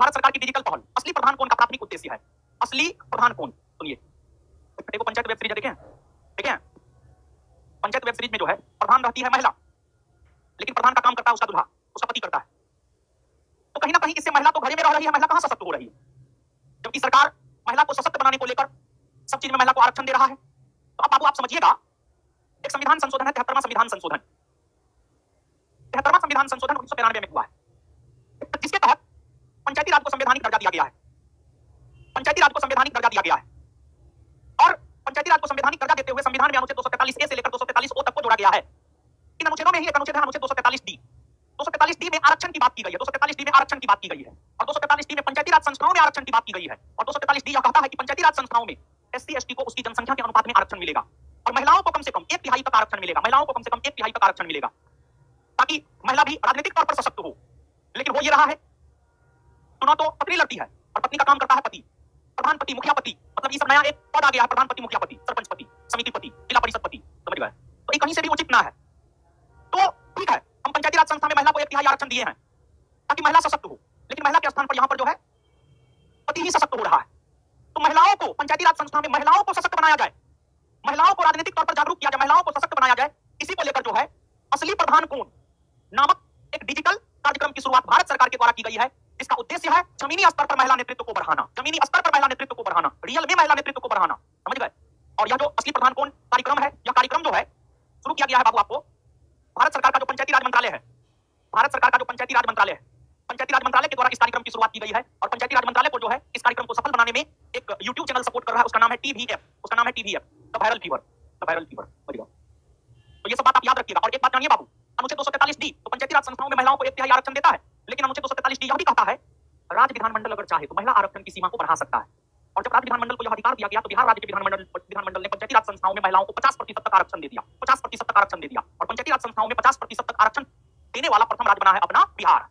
भारत सरकार की डिजिटल पहल असली प्रधान कौन का प्राथमिक उद्देश्य है। असली प्रधान कौन, सुनिए, देखो पंचायत वेब सीरीज देखे हैं, देखे हैं? पंचायत वेब सीरीज में जो है प्रधान रहती है महिला, लेकिन प्रधान का काम करता है उसका दूल्हा, उसका पति करता है। तो कहीं ना कहीं इससे महिला तो घरे में रह रही है, महिला कहां सशक्त हो रही है, जबकि सरकार महिला को सशक्त बनाने को लेकर सब चीज में महिला को आरक्षण दे रहा है। तो अब बाबू आप समझिएगा, एक संविधान संशोधन है, 73वां संविधान संशोधन, 73वां संविधान संशोधन 1993 में हुआ है, जिसके तहत पंचायती राज को संवैधानिक दर्जा दिया गया है। पंचायती राज को संवैधानिक दर्जा दिया गया है और पंचायती राज को संवैधानिक दर्जा देते हुए संविधान में अनुच्छेद 243 ए से लेकर 243 ओ तक को जोड़ा गया है। इन अनुच्छेदों में ही एक अनुच्छेद है, अनुच्छेद 243 डी। 243 डी में आरक्षण की बात की गई है, 243 डी में आरक्षण की बात की गई है और 243 डी में पंचायती राज संस्थाओं में आरक्षण की बात की गई है और 243 डी यह कहता है कि पंचायती राज संस्थाओं में एससी एसटी को उसकी जनसंख्या के अनुपात में आरक्षण मिलेगा और महिलाओं को कम से कम 1/3 तक आरक्षण मिलेगा, महिलाओं को कम से कम 1/3 तक आरक्षण मिलेगा, ताकि महिला भी राजनीतिक तौर पर सशक्त हो। लेकिन हो ये रहा है, चुनाव तो पत्नी लड़ती है और पत्नी का काम करता है पति, प्रधान पति, मुखिया पति, मतलब ये सब नया एक पद आ गया है, प्रधान पति, मुखिया पति, सरपंच पति, समिति पति, जिला परिषद पति, समझ गए? तो ये कहीं से भी उचित ना है। तो ठीक है, हम पंचायती राज संस्था में महिला को 1/3 आरक्षण दिए हैं ताकि महिला सशक्त हो, लेकिन महिला के स्थान पर यहाँ पर जो है पति ही सशक्त हो रहा है। तो महिलाओं को पंचायती राज संस्था में महिलाओं को सशक्त बनाया जाए, महिलाओं को राजनीतिक तौर पर जागरूक किया जाए, महिलाओं को सशक्त बनाया जाए, इसी को लेकर जो है असली प्रधान कौन नामक एक डिजिटल कार्यक्रम की शुरुआत भारत सरकार के द्वारा की गई है, जिसका उद्देश्य है जमीनी स्तर पर महिला नेतृत्व को बढ़ाना, जमीनी स्तर पर महिला नेतृत्व को बढ़ाना, रियल में महिला नेतृत्व को बढ़ाना, समझ गए? और यह जो असली प्रधान कौन कार्यक्रम है, यह कार्यक्रम जो है शुरू किया गया है बाबू आपको भारत सरकार का जो पंचायती राज मंत्रालय है, भारत सरकार का जो पंचायती राज मंत्रालय है, पंचायती राज मंत्रालय के द्वारा इस कार्यक्रम की शुरुआत की गई है और पंचायती राज मंत्रालय को जो है इस कार्यक्रम को सफल बनाने में एक यूट्यूब चैनल सपोर्ट कर रहा है, उसका नाम है टीवीएफ, उसका नाम है TVF, the viral fever, the viral fever, समझ गए? तो ये सब बात आप याद रखिएगा। और एक बात जानिए बाबू, अनुच्छेद 243 डी तो पंचायती राज संस्थाओं में महिलाओं को 1/3 आरक्षण देता है, लेकिन अनुच्छेद 243 डी यह भी कहता है राज्य विधानमंडल अगर चाहे तो महिला आरक्षण की सीमा को बढ़ा सकता है। और जब राज्य विधानमंडल को यह अधिकार दिया गया तो बिहार राज्य के विधानमंडल ने पंचायती राज संस्थाओं में महिलाओं को 50% तक आरक्षण दे दिया, 50% तक आरक्षण दे दिया और पंचायती राज संस्थाओं में 50% तक आरक्षण देने वाला प्रथम राज्य बना है अपना बिहार।